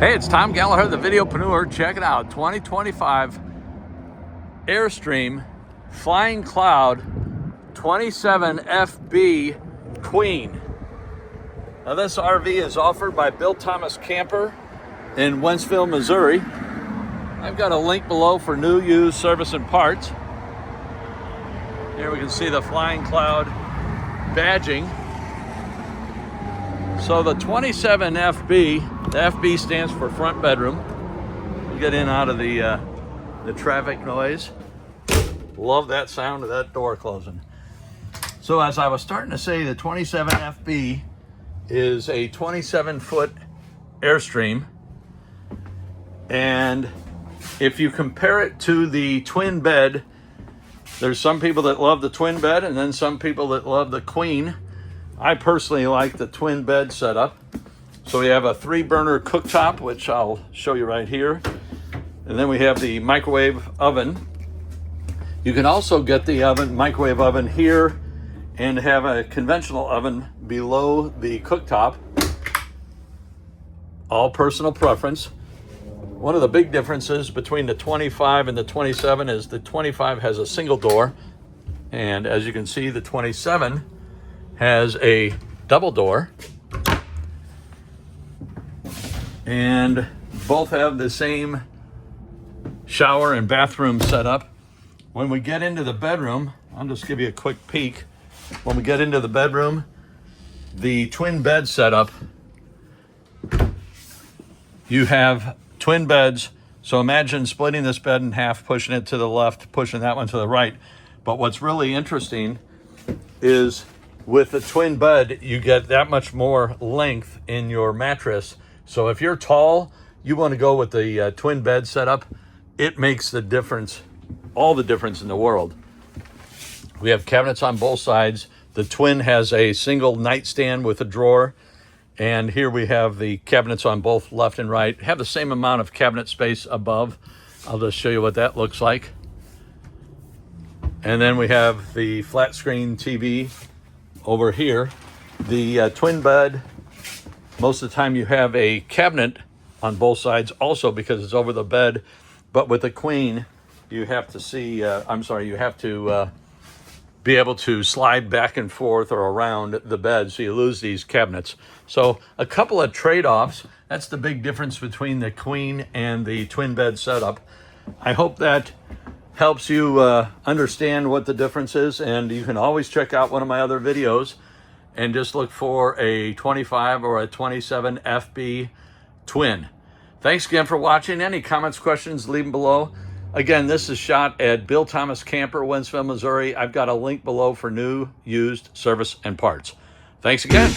Hey, it's Tom Gallagher, the Videopreneur. Check it out, 2025 Airstream Flying Cloud 27 FB Queen. Now this RV is offered by Bill Thomas Camper in Wentzville, Missouri. I've got a link below for new, used, service, and parts. Here we can see the Flying Cloud badging. So the 27 FB, the FB stands for front bedroom. You get in out of the traffic noise. Love that sound of that door closing. So as I was starting to say, the 27 FB is a 27-foot Airstream. And if you compare it to the twin bed, there's some people that love the twin bed and then some people that love the queen. I personally like the twin bed setup. So we have a 3-burner cooktop, which I'll show you right here. And then we have the microwave oven. You can also get the microwave oven here and have a conventional oven below the cooktop. All personal preference. One of the big differences between the 25 and the 27 is the 25 has a single door. And as you can see, the 27 has a double door, and both have the same shower and bathroom setup. When we get into the bedroom, I'll just give you a quick peek. When we get into the bedroom, the twin bed setup, you have twin beds. So imagine splitting this bed in half, pushing it to the left, pushing that one to the right. But what's really interesting is with the twin bed, you get that much more length in your mattress. So if you're tall, you want to go with the twin bed setup. It makes the difference, all the difference in the world. We have cabinets on both sides. The twin has a single nightstand with a drawer. And here we have the cabinets on both left and right. Have the same amount of cabinet space above. I'll just show you what that looks like. And then we have the flat screen TV over here. The twin bed, most of the time you have a cabinet on both sides also because it's over the bed. But with the queen, you have to see, you have to be able to slide back and forth or around the bed, so you lose these cabinets. So a couple of trade-offs. That's the big difference between the queen and the twin bed setup. I hope that helps you understand what the difference is, and you can always check out one of my other videos and just look for a 25 or a 27 FB twin. Thanks again for watching. Any comments, questions, leave them below. Again, this is shot at Bill Thomas Camper, Wentzville, Missouri. I've got a link below for new, used, service, and parts. Thanks again.